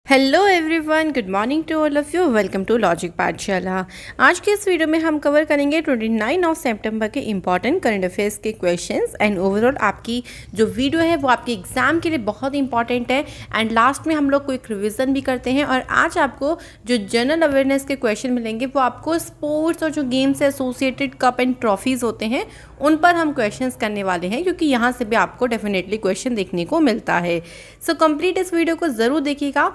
Hello everyone, good morning to all of you. Welcome to logic Pathshala. आज के इस video में हम कवर करेंगे 29 सितंबर के इंपॉर्टेंट करंट अफेयर्स के क्वेश्चंस एंड ओवरऑल आपकी जो वीडियो है वो आपके एग्जाम के लिए बहुत इंपॉर्टेंट है। एंड लास्ट में हम लोग क्विक रिवीजन भी करते हैं। और आज आपको जो जनरल अवेयरनेस के क्वेश्चन मिलेंगे वो आपको स्पोर्ट्स और जो गेम्स से एसोसिएटेड कप एंड ट्रॉफीज़ होते हैं उन पर हम क्वेश्चंस करने वाले हैं, क्योंकि यहाँ से भी आपको डेफिनेटली क्वेश्चन देखने को मिलता है। सो कंप्लीट इस वीडियो को ज़रूर देखिएगा।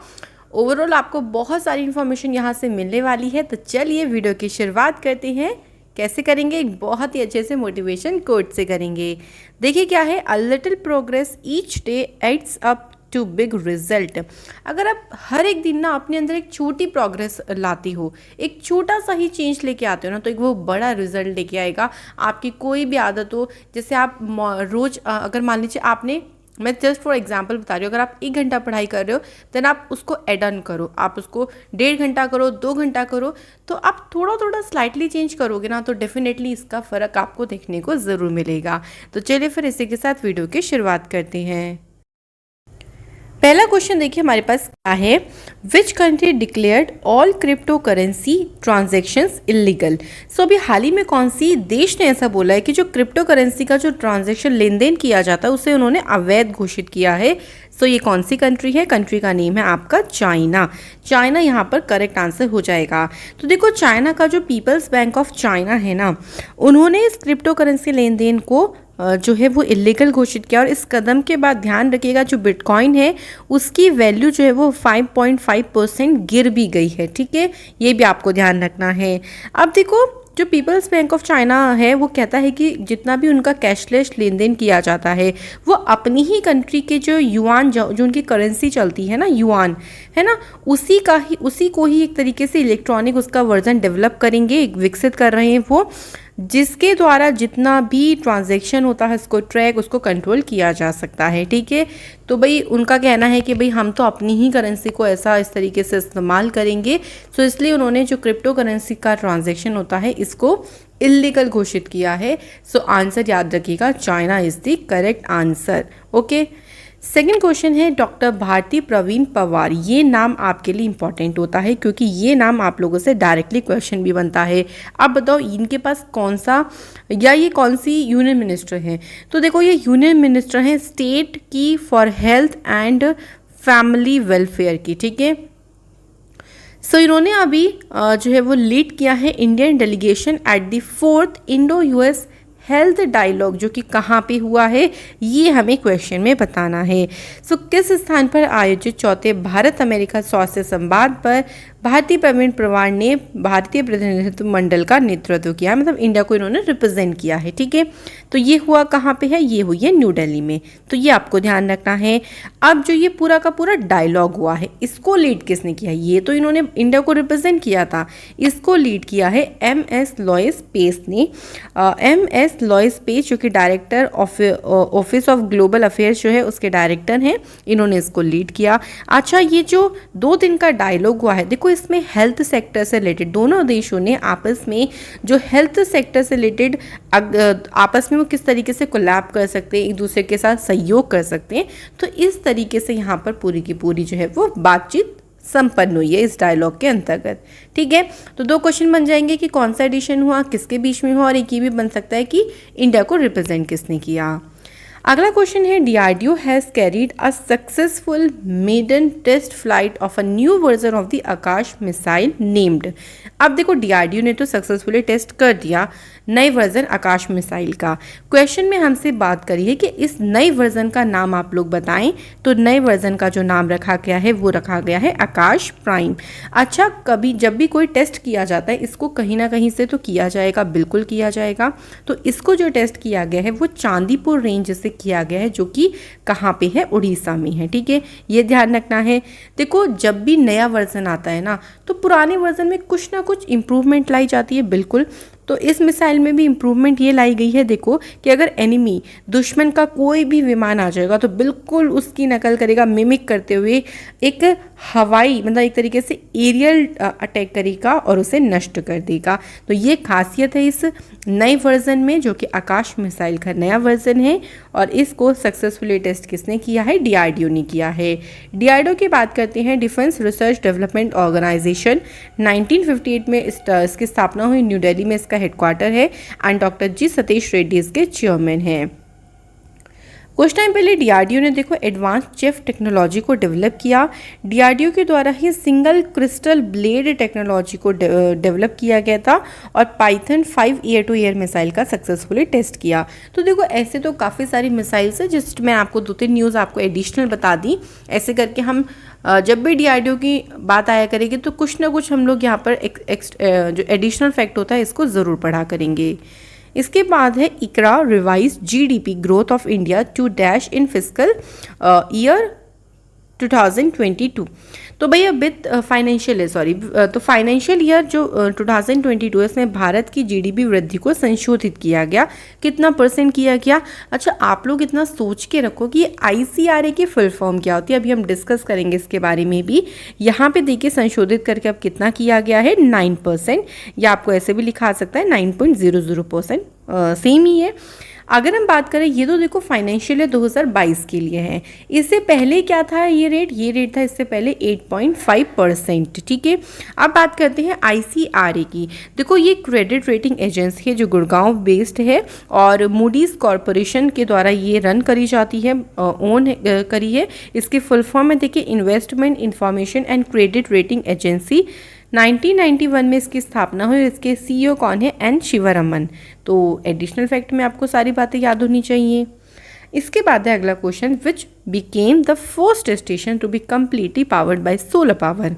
ओवरऑल आपको बहुत सारी इन्फॉर्मेशन यहाँ से मिलने वाली है। तो चलिए वीडियो की शुरुआत करते हैं। कैसे करेंगे? एक बहुत ही अच्छे से मोटिवेशन कोट से करेंगे। देखिए क्या है, a little progress each day adds up to big result. अगर आप हर एक दिन ना अपने अंदर एक छोटी प्रोग्रेस लाती हो, एक छोटा सा ही चेंज लेके आते हो ना, तो एक वो बड़ा रिजल्ट लेके आएगा। आपकी कोई भी आदत हो, जैसे आप रोज़ अगर मान लीजिए आपने, मैं जस्ट फॉर एग्जांपल बता रही हूँ, अगर आप 1 घंटा पढ़ाई कर रहे हो देन आप उसको एड ऑन करो, आप उसको 1.5 घंटा करो, 2 घंटा करो, तो आप थोड़ा थोड़ा स्लाइटली चेंज करोगे ना, तो डेफिनेटली इसका फ़र्क आपको देखने को ज़रूर मिलेगा। तो चलिए फिर इसी के साथ वीडियो की शुरुआत करते हैं। पहला क्वेश्चन देखिए हमारे पास क्या है, which country declared all crypto currency transactions illegal. So अभी हाल ही में कौन सी देश ने ऐसा बोला है कि जो क्रिप्टो करेंसी का जो ट्रांजेक्शन लेन देन किया जाता है उसे उन्होंने अवैध घोषित किया है। सो ये कौन सी कंट्री है? कंट्री का नेम है आपका चाइना। चाइना यहाँ पर करेक्ट आंसर हो जाएगा। तो देखो, चाइना का जो पीपल्स बैंक ऑफ चाइना है ना, उन्होंने इस क्रिप्टो करेंसी लेन देन को जो है वो इलीगल घोषित किया। और इस कदम के बाद ध्यान रखिएगा, जो बिटकॉइन है उसकी वैल्यू जो है वो 5.5% गिर भी गई है। ठीक है, ये भी आपको ध्यान रखना है। अब देखो, जो पीपल्स बैंक ऑफ चाइना है वो कहता है कि जितना भी उनका कैशलेस लेन देन किया जाता है वो अपनी ही कंट्री के जो युआन, जो उनकी करेंसी चलती है ना, युआन है ना, उसी को ही एक तरीके से इलेक्ट्रॉनिक उसका वर्जन डेवलप करेंगे, विकसित कर रहे हैं वो, जिसके द्वारा जितना भी ट्रांजैक्शन होता है उसको ट्रैक, उसको कंट्रोल किया जा सकता है। ठीक है, तो भाई उनका कहना है कि भाई हम तो अपनी ही करेंसी को ऐसा इस तरीके से इस्तेमाल करेंगे। सो इसलिए उन्होंने जो क्रिप्टो करेंसी का ट्रांजैक्शन होता है इसको इलीगल घोषित किया है। सो आंसर याद रखिएगा, China is the correct answer. Okay, second question है डॉक्टर भारती प्रवीण पवार। ये नाम आपके लिए इंपॉर्टेंट होता है क्योंकि ये नाम आप लोगों से डायरेक्टली क्वेश्चन भी बनता है। अब बताओ इनके पास कौन सा या ये कौन सी यूनियन मिनिस्टर हैं? तो देखो, ये यूनियन मिनिस्टर हैं स्टेट की for health and family welfare की। ठीक है, सो इन्होंने अभी जो है वो लीड किया है Indian delegation at the 4th Indo US health dialogue, जो कि कहाँ पे हुआ है ये हमें क्वेश्चन में बताना है। सो किस स्थान पर आयोजित चौथे भारत अमेरिका स्वास्थ्य संवाद पर भारतीय प्रवीण पवार ने भारतीय प्रतिनिधित्व मंडल का नेतृत्व किया, मतलब इंडिया को इन्होंने रिप्रेजेंट किया है। ठीक है, तो ये हुआ कहाँ पे है? ये हुई है न्यू दिल्ली में। तो ये आपको ध्यान रखना है। अब जो ये पूरा का पूरा डायलॉग हुआ है इसको लीड किसने किया? ये तो इन्होंने इंडिया को रिप्रेजेंट किया था, इसको लीड किया है MS लॉयस पेस ने। MS लॉयस पेस जो कि director office of global affairs जो है उसके डायरेक्टर हैं, इन्होंने इसको लीड किया। अच्छा, ये जो 2 दिन का डायलॉग हुआ है, देखो इसमें हेल्थ सेक्टर से रिलेटेड दोनों देशों ने आपस में जो हेल्थ सेक्टर से रिलेटेड आपस में वो किस तरीके से कोलैब कर सकते हैं, एक दूसरे के साथ सहयोग कर सकते हैं, तो इस तरीके से यहाँ पर पूरी की पूरी जो है वो बातचीत संपन्न हुई है इस डायलॉग के अंतर्गत। ठीक है, तो 2 क्वेश्चन बन जाएंगे कि कौन सा एडिशन हुआ, किसके बीच में हुआ, और एक ये भी बन सकता है कि इंडिया को रिप्रेजेंट किसने किया। अगला क्वेश्चन है DRDO has carried a successful maiden test flight of a new version of the Akash missile named. अब देखो, DRDO ने तो सक्सेसफुली टेस्ट कर दिया नए वर्जन आकाश मिसाइल का। क्वेश्चन में हमसे बात करी है कि इस नए वर्जन का नाम आप लोग बताएं, तो नए वर्जन का जो नाम रखा गया है वो रखा गया है आकाश प्राइम। अच्छा, कभी जब भी कोई टेस्ट किया जाता है इसको कहीं ना कहीं से तो किया जाएगा, बिल्कुल किया जाएगा। तो इसको जो टेस्ट किया गया है वो चांदीपुर रेंज से किया गया है, जो कि कहाँ पे है? उड़ीसा में है। ठीक है, ये ध्यान रखना है। देखो, जब भी नया वर्जन आता है ना, तो पुराने वर्जन में कुछ ना कुछ इम्प्रूवमेंट लाई जाती है, बिल्कुल। तो इस मिसाइल में भी इम्प्रूवमेंट ये लाई गई है, देखो कि अगर एनिमी दुश्मन का कोई भी विमान आ जाएगा तो बिल्कुल उसकी नकल करेगा, मिमिक करते हुए एक हवाई मतलब एक तरीके से एरियल अटैक करेगा और उसे नष्ट कर देगा। तो ये खासियत है इस नए वर्जन में, जो कि आकाश मिसाइल का नया वर्जन है। और इसको सक्सेसफुली टेस्ट किसने किया है? DRDO ने किया है। DRDO की बात करते हैं, डिफेंस रिसर्च डेवलपमेंट ऑर्गेनाइजेशन। 1958 में इसकी स्थापना हुई, न्यू दिल्ली में इसका हेडक्वार्टर है and doctor G Satish Reddy इसके चेयरमैन हैं। कुछ टाइम पहले DRDO ने देखो एडवांस जेफ टेक्नोलॉजी को डेवलप किया। DRDO के द्वारा ही सिंगल क्रिस्टल ब्लेड टेक्नोलॉजी को डेवलप किया गया था और Python 5 air to air missile का सक्सेसफुली टेस्ट किया। तो देखो ऐसे तो काफ़ी सारी मिसाइल्स है, जस्ट मैं आपको 2-3 न्यूज़ आपको एडिशनल बता दी। ऐसे करके हम जब भी DRDO की बात आया करेगी तो कुछ ना कुछ हम लोग यहाँ पर जो एडिशनल फैक्ट होता है इसको ज़रूर पढ़ा करेंगे। इसके बाद है ICRA revise GDP growth of India to dash in physical year 2022। तो भैया विद फाइनेंशियल तो फाइनेंशियल ईयर जो 2022 है इसमें भारत की GDP वृद्धि को संशोधित किया गया। कितना % किया गया? अच्छा, आप लोग इतना सोच के रखो कि ICRA की फुल फॉर्म क्या होती है, अभी हम डिस्कस करेंगे इसके बारे में भी। यहाँ पे देखिए संशोधित करके अब कितना किया गया है? 9%, या आपको ऐसे भी लिखा सकता है 9.00%, सेम ही है। अगर हम बात करें, ये तो देखो फाइनेंशियल ईयर 2022 के लिए है। इससे पहले क्या था ये रेट था इससे पहले 8.5%। ठीक है, अब बात करते हैं ICRA की। देखो ये क्रेडिट रेटिंग एजेंसी है जो गुड़गांव बेस्ड है और मूडीज कॉरपोरेशन के द्वारा ये रन करी जाती है, ओन करी है। इसकी फुल फॉर्म में देखिए investment information and credit rating agency. 1991 में इसकी स्थापना हुई। इसके CEO कौन है? N शिवरमन। तो एडिशनल फैक्ट में आपको सारी बातें याद होनी चाहिए। इसके बाद है अगला question, which became the first station to be completely powered by solar power.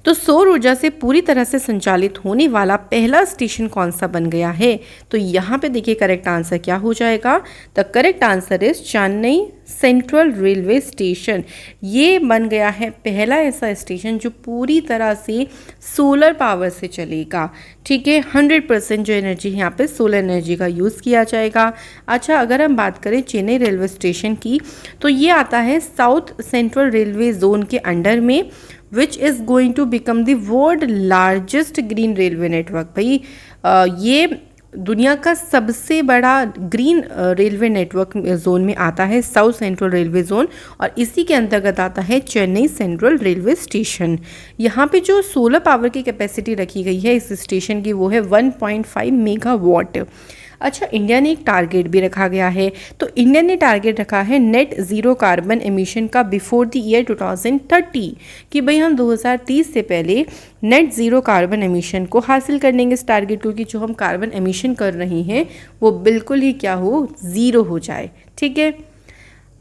तो सौर ऊर्जा से पूरी तरह से संचालित होने वाला पहला स्टेशन कौन सा बन गया है? तो यहाँ पे देखिए करेक्ट आंसर क्या हो जाएगा? The correct answer is Chennai central railway station. ये बन गया है पहला ऐसा स्टेशन जो पूरी तरह से सोलर पावर से चलेगा। ठीक है, 100% जो एनर्जी है यहाँ पे सोलर एनर्जी का यूज़ किया जाएगा। अच्छा, अगर हम बात करें चेन्नई रेलवे स्टेशन की, तो ये आता है साउथ सेंट्रल रेलवे जोन के अंडर में, which is going to become the world largest green railway network. भाई ये दुनिया का सबसे बड़ा ग्रीन रेलवे नेटवर्क जोन में आता है साउथ सेंट्रल रेलवे जोन, और इसी के अंतर्गत आता है चेन्नई सेंट्रल रेलवे स्टेशन। यहाँ पे जो सोलर पावर की कैपेसिटी रखी गई है इस स्टेशन की वो है 1.5 मेगावाट। अच्छा, इंडिया ने एक टारगेट भी रखा गया है। तो इंडिया ने टारगेट रखा है नेट ज़ीरो कार्बन एमिशन का बिफोर द ईयर 2030, कि भाई हम 2030 से पहले नेट ज़ीरो कार्बन एमिशन को हासिल कर लेंगे इस टारगेट को, कि जो हम कार्बन एमिशन कर रहे हैं वो बिल्कुल ही क्या हो, ज़ीरो हो जाए। ठीक है,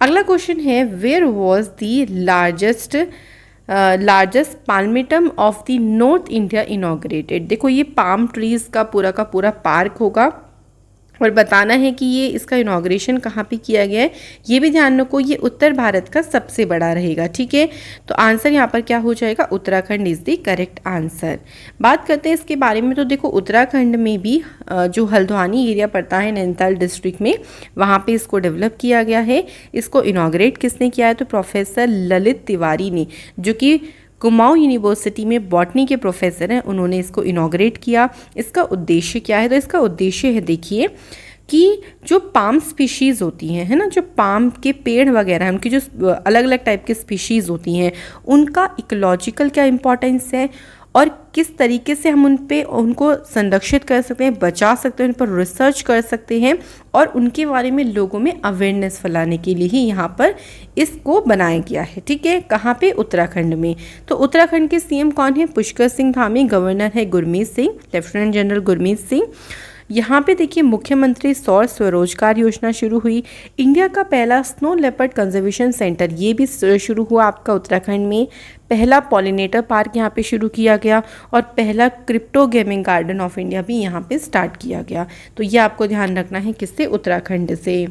अगला क्वेश्चन है, where was the largest palmetum of the north India inaugurated. देखो ये पाम ट्रीज़ का पूरा पार्क होगा और बताना है कि ये इसका इनॉग्रेशन कहाँ पे किया गया है। ये भी ध्यान रखो, ये उत्तर भारत का सबसे बड़ा रहेगा। ठीक है, तो आंसर यहाँ पर क्या हो जाएगा? Uttarakhand is the correct answer. बात करते हैं इसके बारे में, तो देखो उत्तराखंड में भी जो हल्द्वानी एरिया पड़ता है नैनीताल डिस्ट्रिक्ट में, वहाँ पे इसको डेवलप किया गया है। इसको इनॉग्रेट किसने किया है? तो प्रोफेसर ललित तिवारी ने, जो कि कुमाऊं यूनिवर्सिटी में बॉटनी के प्रोफेसर हैं, उन्होंने इसको इनॉग्रेट किया। इसका उद्देश्य क्या है? तो इसका उद्देश्य है, देखिए, कि जो पाम स्पीशीज़ होती हैं, है ना, जो पाम के पेड़ वगैरह हैं, उनकी जो अलग अलग टाइप के स्पीशीज़ होती हैं, उनका इकोलॉजिकल क्या इम्पोर्टेंस है और किस तरीके से हम उनको संरक्षित कर सकते हैं, बचा सकते हैं, उन पर रिसर्च कर सकते हैं, और उनके बारे में लोगों में अवेयरनेस फैलाने के लिए ही यहाँ पर इसको बनाया गया है। ठीक है, कहाँ पे? उत्तराखंड में। तो उत्तराखंड के CM कौन है? पुष्कर सिंह धामी। गवर्नर है गुरमीत सिंह, लेफ्टिनेंट जनरल गुरमीत सिंह। यहाँ पे देखिए मुख्यमंत्री सौर स्वरोजगार योजना शुरू हुई। इंडिया का पहला स्नो लेपर्ड कंजर्वेशन सेंटर ये भी शुरू हुआ आपका उत्तराखंड में। पहला पॉलिनेटर पार्क यहाँ पे शुरू किया गया और पहला crypto gaming garden of India भी यहाँ पे स्टार्ट किया गया। तो ये आपको ध्यान रखना है, किससे? उत्तराखंड से।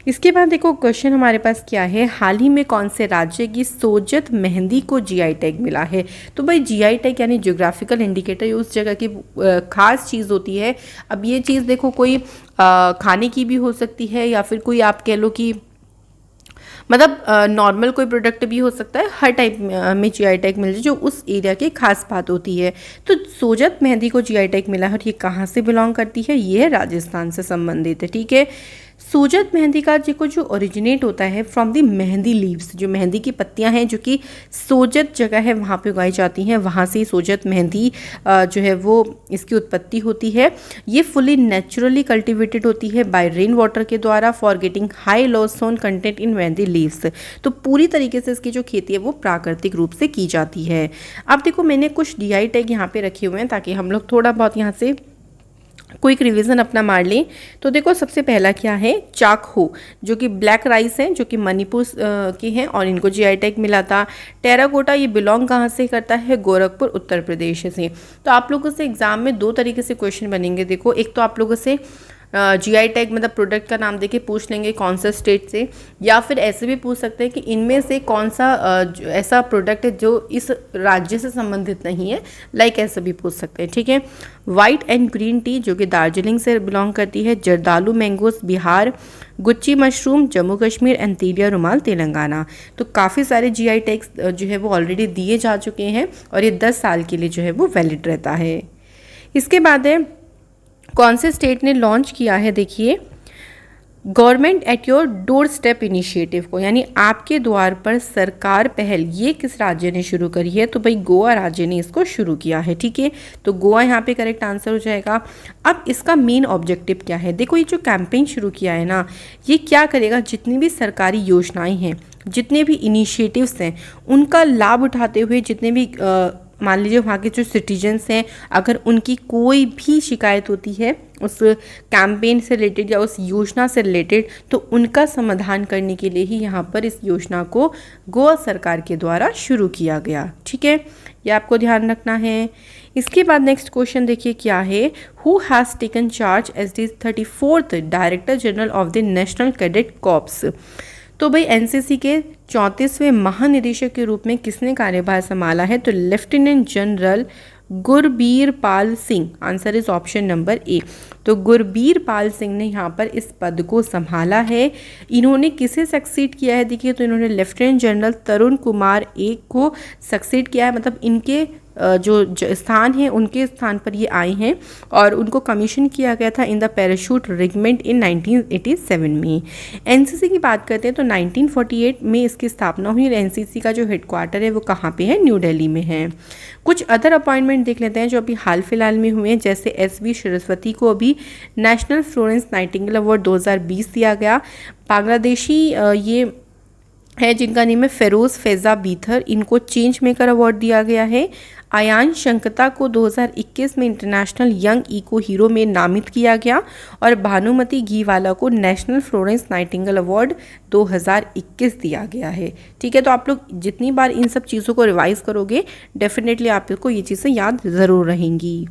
इसके बाद देखो क्वेश्चन हमारे पास क्या है, हाल ही में कौन से राज्य की सोजत मेहंदी को जीआई टैग मिला है? तो भाई जीआई टैग यानी ज्योग्राफिकल इंडिकेटर, ये उस जगह की खास चीज़ होती है। अब ये चीज़ देखो कोई खाने की भी हो सकती है या फिर कोई आप कह लो कि मतलब नॉर्मल कोई प्रोडक्ट भी हो सकता है, हर टाइप में जीआई टैग मिल जाए जो उस एरिया की खास बात होती है। तो सोजत मेहंदी को जीआई टैग मिला है और ये कहाँ से बिलोंग करती है? ये राजस्थान से संबंधित है। ठीक है, सोजत मेहंदी का जो ओरिजिनेट होता है फ्रॉम द मेहंदी लीव्स, जो मेहंदी की पत्तियां हैं जो कि सोजत जगह है वहाँ पे उगाई जाती हैं, वहाँ से सोजत मेहंदी जो है वो इसकी उत्पत्ति होती है। ये फुली नेचुरली कल्टिवेटेड होती है बाय रेन वाटर के द्वारा for getting high lawsone content in mehndi leaves. तो पूरी तरीके से इसकी जो खेती है वो प्राकृतिक रूप से की जाती है। अब देखो मैंने कुछ जीआई टैग यहाँ पे रखे हुए हैं ताकि हम लोग थोड़ा बहुत यहाँ से क्विक रिवीजन अपना मार लें। तो देखो सबसे पहला क्या है, चाकहो, जो कि ब्लैक राइस है, जो कि मणिपुर के हैं और इनको जीआई टैग मिला था। टेराकोटा, ये बिलोंग कहाँ से करता है? गोरखपुर उत्तर प्रदेश से। तो आप लोगों से एग्जाम में दो तरीके से क्वेश्चन बनेंगे। देखो एक तो आप लोगों से जीआई टैग मतलब प्रोडक्ट का नाम देके पूछ लेंगे कौन सा स्टेट से, या फिर ऐसे भी पूछ सकते हैं कि इनमें से कौन सा ऐसा प्रोडक्ट है जो इस राज्य से संबंधित नहीं है, लाइक ऐसा भी पूछ सकते हैं। ठीक है, वाइट एंड ग्रीन टी जो कि दार्जिलिंग से बिलोंग करती है। जर्दालू मैंगोस बिहार, गुच्ची मशरूम जम्मू कश्मीर, एंथीरिया रुमाल तेलंगाना। तो काफ़ी सारे जीआई टैग्स जो है वो ऑलरेडी दिए जा चुके हैं और ये 10 साल के लिए जो है वो वैलिड रहता है। इसके बाद है कौन से स्टेट ने लॉन्च किया है, देखिए government at your door step initiative को, यानी आपके द्वार पर सरकार पहल, ये किस राज्य ने शुरू करी है? तो भाई गोवा राज्य ने इसको शुरू किया है। ठीक है, तो गोवा यहाँ पे करेक्ट आंसर हो जाएगा। अब इसका मेन ऑब्जेक्टिव क्या है? देखो ये जो कैंपेन शुरू किया है ना, ये क्या करेगा, जितनी भी सरकारी योजनाएं हैं, जितने भी इनिशिएटिव्स हैं, उनका लाभ उठाते हुए जितने भी मान लीजिए वहाँ के जो सिटीजन्स हैं, अगर उनकी कोई भी शिकायत होती है उस कैंपेन से रिलेटेड या उस योजना से रिलेटेड, तो उनका समाधान करने के लिए ही यहाँ पर इस योजना को गोवा सरकार के द्वारा शुरू किया गया। ठीक है, ये आपको ध्यान रखना है। इसके बाद नेक्स्ट क्वेश्चन देखिए क्या है, who has taken charge as the 34th director general of the national cadet corps? तो भाई एनसीसी के 34वें महानिदेशक के रूप में किसने कार्यभार संभाला है? तो lieutenant general Gurbir Pal Singh. Answer is option number A. तो गुरबीर पाल सिंह ने यहाँ पर इस पद को संभाला है। इन्होंने किसे सक्सीड किया है? देखिए तो इन्होंने लेफ्टिनेंट जनरल तरुण कुमार एक को सक्सीड किया है, मतलब इनके जो स्थान है उनके स्थान पर ये आए हैं और उनको कमीशन किया गया था इन द पैराशूट रेजिमेंट इन 1987 में। एनसीसी की बात करते हैं तो 1948 में इसकी स्थापना हुई और एनसीसी का जो हेडक्वार्टर है वो कहाँ पे है? न्यू दिल्ली में है। कुछ अदर अपॉइंटमेंट देख लेते हैं जो अभी हाल फिलहाल में हुए हैं, जैसे एसवी सरस्वती को अभी नेशनल फ्लोरेंस नाइटिंगेल अवार्ड 2020 दिया गया। बांग्लादेशी ये है जिनका नेम है फेरोज फैज़ा बीथर, इनको चेंज मेकर अवार्ड दिया गया है। आयान शंकता को 2021 में इंटरनेशनल यंग इको हीरो में नामित किया गया और भानुमति घीवाला को नेशनल फ्लोरेंस नाइटिंगेल अवार्ड 2021 दिया गया है। ठीक है, तो आप लोग जितनी बार इन सब चीज़ों को रिवाइज करोगे डेफिनेटली आपको ये चीज़ें याद ज़रूर रहेंगी।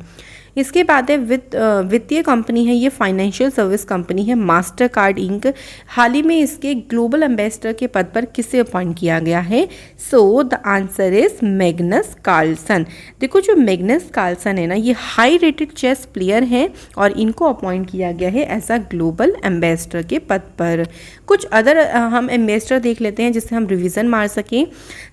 इसके बाद है वित्तीय कंपनी है, ये फाइनेंशियल सर्विस कंपनी है मास्टर कार्ड इंक। हाल ही में इसके ग्लोबल एम्बेसडर के पद पर किसे अपॉइंट किया गया है? So the answer is Magnus Carlsen. देखो जो मैग्नस कार्लसन है ना, ये हाई रेटेड चेस प्लेयर हैं और इनको अपॉइंट किया गया है एज अ ग्लोबल एम्बेसडर के पद पर। कुछ अदर हम एम्बेसडर देख लेते हैं जिससे हम रिवीजन मार सकें।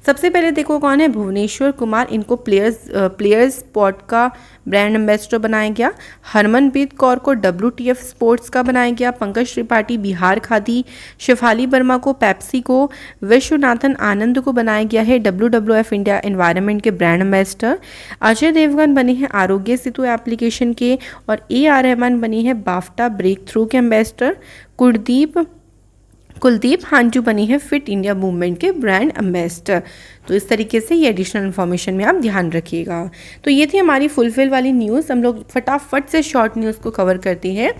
सबसे पहले देखो कौन है? भुवनेश्वर कुमार, इनको प्लेयर्स स्पॉट का ब्रांड एम्बेसडर बनाया गया। हरमनप्रीत कौर को WTF स्पोर्ट्स का बनाया गया। पंकज त्रिपाठी बिहार खादी। शिफाली वर्मा को पेप्सी को। विश्वनाथन आनंद को बनाया गया है WWF इंडिया एनवायरनमेंट के ब्रांड एम्बेसडर। अजय देवगन बने हैं आरोग्य सेतु एप्लीकेशन के और AR रहमान बनी है बाफ्टा ब्रेक थ्रू के एम्बेसडर। कुलदीप हांजू बनी है फिट इंडिया मूवमेंट के ब्रांड एम्बेसडर। तो इस तरीके से ये एडिशनल इन्फॉर्मेशन में आप ध्यान रखिएगा। तो ये थी हमारी फुलफिल वाली न्यूज़। हम लोग फटाफट से शॉर्ट न्यूज़ को कवर करते हैं।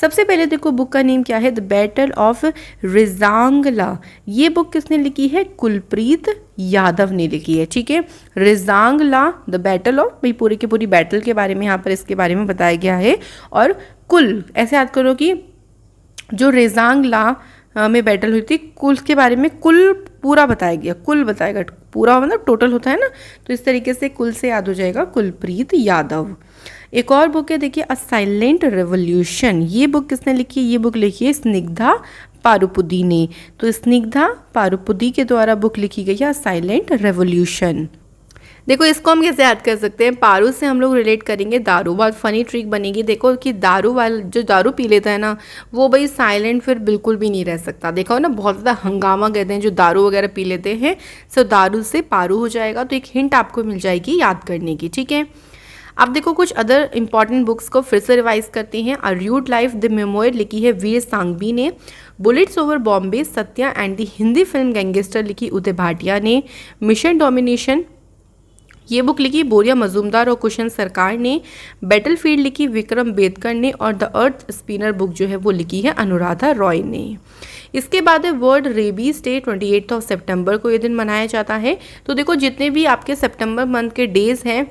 सबसे पहले देखो बुक का नेम क्या है? The battle of Rezang La. ये बुक किसने लिखी है? कुलप्रीत यादव ने लिखी है। ठीक है, रेजांग ला द बैटल ऑफ, भाई पूरी की पूरी बैटल के बारे में यहाँ पर इसके बारे में बताया गया है। और कुल ऐसे याद करो कि जो रेजांग ला में बैटल हुई थी, कुल के बारे में कुल पूरा बताया गया, कुल बताएगा, पूरा मतलब टोटल होता है ना, तो इस तरीके से कुल से याद हो जाएगा कुलप्रीत यादव। एक और बुक है देखिए, अ साइलेंट रेवोल्यूशन, ये बुक किसने लिखी है? ये बुक लिखी है स्निग्धा पारुपुदी ने। तो स्निग्धा पारुपुदी के द्वारा बुक लिखी गई है साइलेंट रेवोल्यूशन। देखो इसको हम कैसे याद कर सकते हैं, पारू से हम लोग रिलेट करेंगे दारू, बहुत फनी ट्रिक बनेगी। देखो कि दारू वाला जो दारू पी लेता है ना, वो भाई साइलेंट फिर बिल्कुल भी नहीं रह सकता। देखो ना, बहुत ज़्यादा हंगामा कहते हैं जो दारू वगैरह पी लेते हैं, सो दारू से पारू हो जाएगा। तो एक हिंट आपको मिल जाएगी याद करने की। ठीक है, अब देखो कुछ अदर इंपॉर्टेंट बुक्स को फिर से रिवाइज करते हैं। A rude life the memoir लिखी है वीर सांघवी ने। Bullets over Bombay Satya and the Hindi film gangster लिखी उदय भाटिया ने। मिशन डोमिनेशन ये बुक लिखी बोरिया मजूमदार और कुशन सरकार ने। बैटलफील्ड लिखी विक्रम बेदकर ने। और द अर्थ स्पिनर बुक जो है वो लिखी है अनुराधा रॉय ने। इसके बाद है वर्ल्ड रेबीज डे, 28 सितंबर को ये दिन मनाया जाता है। तो देखो जितने भी आपके सितंबर मंथ के डेज हैं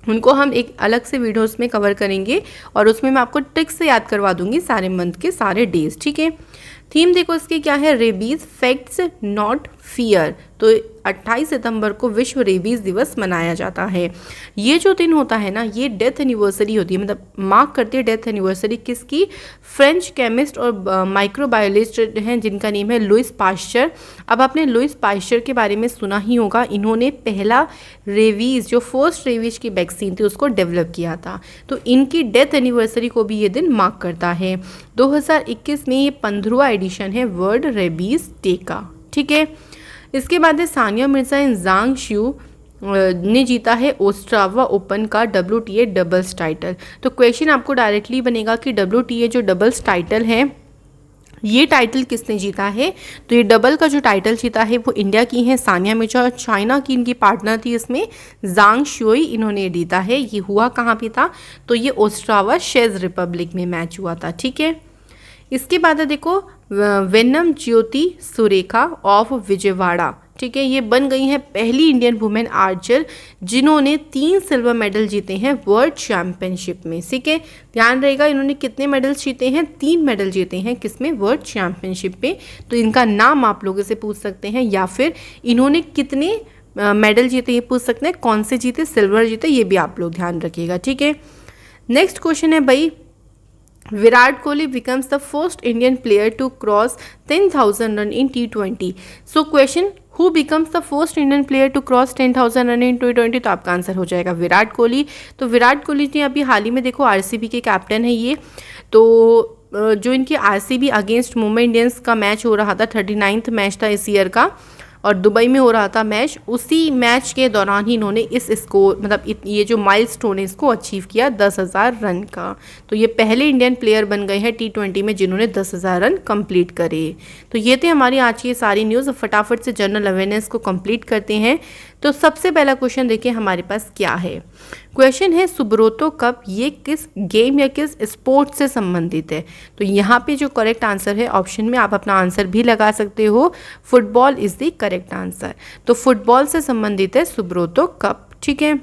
उनको हम एक अलग से वीडियोस में कवर करेंगे और उसमें मैं आपको ट्रिक्स से याद करवा दूंगी सारे मंथ के सारे डेज। ठीक है, थीम देखो इसकी क्या है, रेबीज फैक्ट्स नॉट फियर। तो 28 सितंबर को विश्व रेबीज दिवस मनाया जाता है। ये जो दिन होता है ना, ये डेथ एनिवर्सरी होती है, मतलब मार्क करती है डेथ एनिवर्सरी किसकी, फ्रेंच केमिस्ट और माइक्रोबायोलॉजिस्ट हैं जिनका नेम है लुइस पाश्चर। अब आपने लुइस पाश्चर के बारे में सुना ही होगा, इन्होंने पहला रेबीज जो फर्स्ट रेबीज की वैक्सीन थी उसको डेवलप किया था। तो इनकी डेथ एनिवर्सरी को भी ये दिन मार्क करता है। 2021 में ये 15वां एडिशन है वर्ल्ड रेबीज डे का। ठीक है, इसके बाद है सानिया मिर्जा एंड जांग शियू ने जीता है ओस्ट्रावा ओपन का WTA डबल्स टाइटल। तो क्वेश्चन आपको डायरेक्टली बनेगा कि WTA जो डबल्स टाइटल है ये टाइटल किसने जीता है। तो ये डबल का जो टाइटल जीता है वो इंडिया की है सानिया मिर्जा और चाइना की इनकी पार्टनर थी इसमें जांग शुई, इन्होंने जीता है। ये हुआ कहाँ पे था, तो ये ओस्ट्रावा चेक रिपब्लिक में मैच हुआ था। ठीक है, इसके बाद है देखो venom Jyoti Surekha of Vijayawada. ठीक है, ये बन गई हैं पहली इंडियन वुमेन आर्चर जिन्होंने 3 सिल्वर मेडल जीते हैं वर्ल्ड चैंपियनशिप में। ठीक है, ध्यान रहेगा इन्होंने कितने मेडल्स जीते हैं, 3 मेडल जीते हैं किसमें, वर्ल्ड चैंपियनशिप पे। तो इनका नाम आप लोगों से पूछ सकते हैं या फिर इन्होंने कितने मेडल जीते ये पूछ सकते हैं, कौन से जीते, सिल्वर जीते, ये भी आप लोग ध्यान रखिएगा। ठीक है, नेक्स्ट क्वेश्चन है भाई, Virat Kohli becomes the first Indian player to cross 10,000 run in T20. So question, who becomes the first Indian player to cross 10,000 run in T20? तो आपका आंसर हो जाएगा विराट कोहली। तो विराट कोहली ने अभी हाल ही में देखो RCB के कैप्टन है ये। तो जो इनकी RCB अगेंस्ट मुंबई इंडियंस का मैच हो रहा था, 39वां मैच था इस ईयर का और दुबई में हो रहा था मैच, उसी मैच के दौरान ही इन्होंने इस स्कोर मतलब ये जो माइलस्टोन है इसको अचीव किया 10,000 रन का। तो ये पहले इंडियन प्लेयर बन गए हैं T20 में जिन्होंने 10,000 रन कंप्लीट करे। तो ये थे हमारी आज की सारी न्यूज़। फटाफट से जनरल अवेयरनेस को कंप्लीट करते हैं। तो सबसे पहला क्वेश्चन देखिए हमारे पास क्या है। क्वेश्चन है सुब्रोतो कप ये किस गेम या किस स्पोर्ट से संबंधित है। तो यहाँ पे जो करेक्ट आंसर है, ऑप्शन में आप अपना आंसर भी लगा सकते हो, football is the correct answer. तो फुटबॉल से संबंधित है सुब्रोतो कप। ठीक है,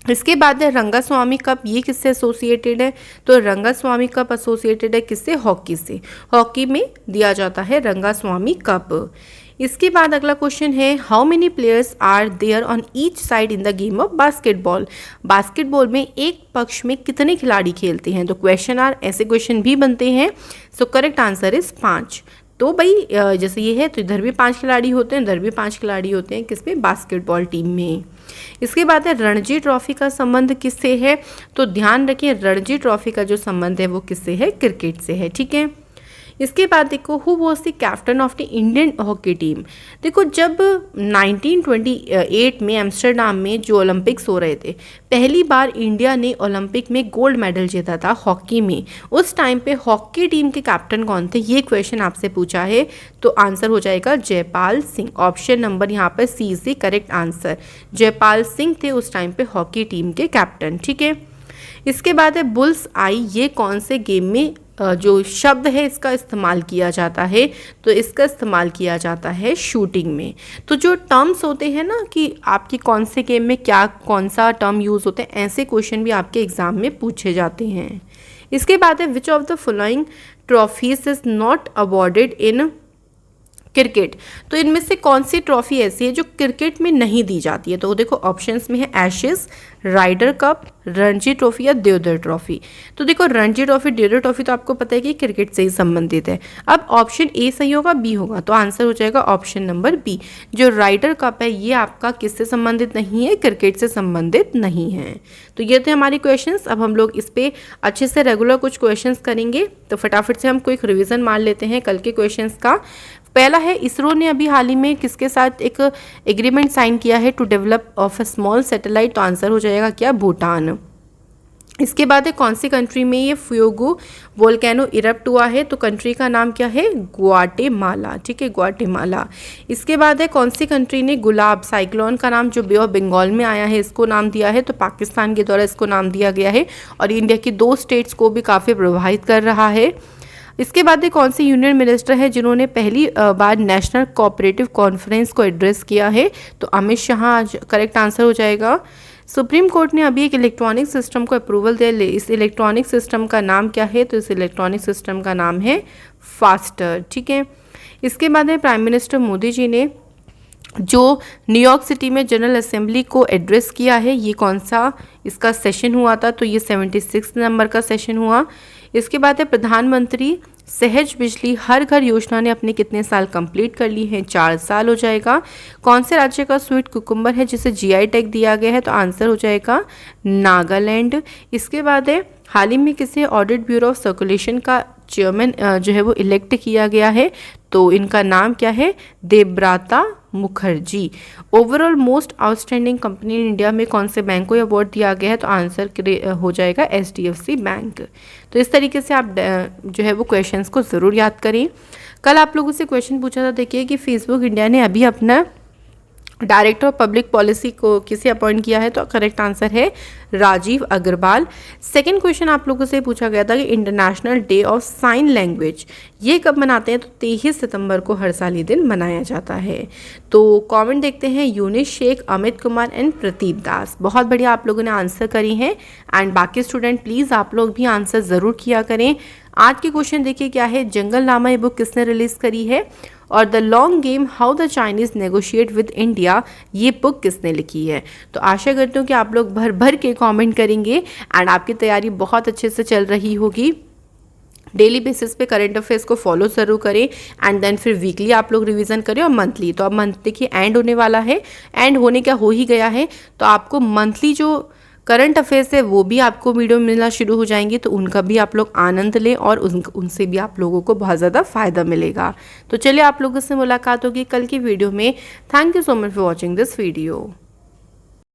इसके बाद है रंगास्वामी कप, ये किससे एसोसिएटेड है। तो रंगास्वामी कप एसोसिएटेड है किससे, हॉकी से। हॉकी में दिया जाता है रंगास्वामी कप। इसके बाद अगला क्वेश्चन है, how many players are there on each side in the game of basketball. Basketball में एक पक्ष में कितने खिलाड़ी खेलते हैं। तो क्वेश्चन आर ऐसे क्वेश्चन भी बनते हैं। So correct answer is 5। तो भाई जैसे ये है तो इधर भी 5 खिलाड़ी होते हैं, इधर भी 5 खिलाड़ी होते हैं किसमें, बास्केटबॉल टीम में। इसके बाद है रणजी ट्रॉफी का संबंध किससे है। तो ध्यान रखिए रणजी ट्रॉफी का जो संबंध है वो किससे है, क्रिकेट से है। ठीक है, इसके बाद देखो who was the captain of the Indian hockey team. देखो जब 1928 में एम्स्टर्डम में जो ओलंपिक्स हो रहे थे, पहली बार इंडिया ने ओलंपिक में गोल्ड मेडल जीता था हॉकी में। उस टाइम पे हॉकी टीम के कैप्टन कौन थे, ये क्वेश्चन आपसे पूछा है। तो आंसर हो जाएगा जयपाल सिंह। ऑप्शन नंबर यहाँ पर C is the correct answer. Jaipal Singh थे उस टाइम पे हॉकी टीम के कैप्टन। ठीक है, इसके बाद है बुल्स आई, ये कौन से गेम में जो शब्द है इसका इस्तेमाल किया जाता है, तो इसका इस्तेमाल किया जाता है शूटिंग में। तो जो टर्म्स होते हैं ना कि आपके कौन से गेम में क्या कौन सा टर्म यूज़ होते हैं, ऐसे क्वेश्चन भी आपके एग्ज़ाम में पूछे जाते हैं। इसके बाद है which of the following trophies is not awarded in cricket. तो इनमें से कौन सी ट्रॉफी ऐसी है जो क्रिकेट में नहीं दी जाती है? तो देखो ऑप्शंस में है Ashes, Ryder cup, Ranji trophy या देवधर ट्रॉफी। तो देखो रणजी ट्रॉफी, देवधर ट्रॉफी तो आपको पता है कि क्रिकेट से ही संबंधित है। अब ऑप्शन ए सही होगा, बी होगा, तो आंसर हो जाएगा ऑप्शन नंबर बी। जो राइडर कप है ये आपका किससे संबंधित नहीं है? क्रिकेट से संबंधित नहीं है। तो ये थे हमारे क्वेश्चंस। अब हम लोग इस पर अच्छे से रेगुलर कुछ क्वेश्चंस करेंगे। तो फटाफट से हम कोई रिविजन मार लेते हैं कल के क्वेश्चंस का। पहला है, इसरो ने अभी हाल ही में किसके साथ एक एग्रीमेंट साइन किया है to develop of a small satellite? तो आंसर हो जाएगा क्या? भूटान। इसके बाद है, कौन सी कंट्री में ये फ्यूगो वोल्केनो इरप्ट हुआ है? तो कंट्री का नाम क्या है? ग्वाटेमाला। ठीक है, ग्वाटेमाला। इसके बाद है, कौन सी कंट्री ने गुलाब साइक्लोन का नाम जो बे ऑफ बंगाल में आया है इसको नाम दिया है? तो पाकिस्तान के द्वारा इसको नाम दिया गया है और इंडिया की 2 स्टेट्स को भी काफ़ी प्रभावित कर रहा है। इसके बाद कौन से यूनियन मिनिस्टर है जिन्होंने पहली बार नेशनल कोऑपरेटिव कॉन्फ्रेंस को एड्रेस किया है? तो अमित शाह करेक्ट आंसर हो जाएगा। सुप्रीम कोर्ट ने अभी एक इलेक्ट्रॉनिक सिस्टम को अप्रूवल दिया। इस इलेक्ट्रॉनिक सिस्टम का नाम क्या है? तो इस इलेक्ट्रॉनिक सिस्टम का नाम है फास्टर। ठीक है। इसके बाद प्राइम मिनिस्टर मोदी जी ने जो न्यूयॉर्क सिटी में जनरल असेंबली को एड्रेस किया है, ये कौन सा इसका सेशन हुआ था? तो ये 76 नंबर का सेशन हुआ। इसके बाद है, प्रधानमंत्री सहज बिजली हर घर योजना ने अपने कितने साल कंप्लीट कर ली हैं? 4 साल हो जाएगा। कौन से राज्य का स्वीट कुकुम्बर है जिसे जीआई टैग दिया गया है? तो आंसर हो जाएगा नागालैंड। इसके बाद है, हाल ही में किसे ऑडिट ब्यूरो ऑफ सर्कुलेशन का चेयरमैन जो है वो इलेक्ट किया गया है? तो इनका नाम क्या है? Debabrata Mukherjee. Overall most outstanding company in India में कौन से बैंक को अवार्ड दिया गया है? तो आंसर हो जाएगा HDFC बैंक। तो इस तरीके से आप जो है वो क्वेश्चंस को ज़रूर याद करें। कल आप लोगों से क्वेश्चन पूछा था, देखिए कि फेसबुक इंडिया ने अभी अपना डायरेक्टर ऑफ पब्लिक पॉलिसी को किसे अपॉइंट किया है? तो करेक्ट आंसर है राजीव अग्रवाल। सेकंड क्वेश्चन आप लोगों से पूछा गया था कि international day of sine language ये कब मनाते हैं? तो 23 सितंबर को हर साल ये दिन मनाया जाता है। तो कमेंट देखते हैं, यूनिस शेख, अमित कुमार एंड प्रदीप दास। बहुत बढ़िया आप लोगों ने आंसर करी हैं। एंड बाकी स्टूडेंट प्लीज़ आप लोग भी आंसर ज़रूर किया करें। आज के क्वेश्चन देखिए क्या है, जंगल नामा ये बुक किसने रिलीज़ करी है? और the long game how the Chinese negotiate with India ये बुक किसने लिखी है? तो आशा करती हूँ कि आप लोग भर भर के कमेंट करेंगे एंड आपकी तैयारी बहुत अच्छे से चल रही होगी। डेली बेसिस पे करंट अफेयर्स को फॉलो ज़रूर करें एंड देन फिर वीकली आप लोग रिवीजन करें और मंथली। तो अब मंथ देखिए एंड होने वाला है, एंड होने क्या हो ही गया है। तो आपको मंथली जो करंट अफेयर्स है वो भी आपको वीडियो मिलना शुरू हो जाएंगी, तो उनका भी आप लोग आनंद लें और उनसे भी आप लोगों को बहुत ज़्यादा फ़ायदा मिलेगा। तो चलिए आप लोगों से मुलाकात होगी कल की वीडियो में। Thank you so much for watching this video.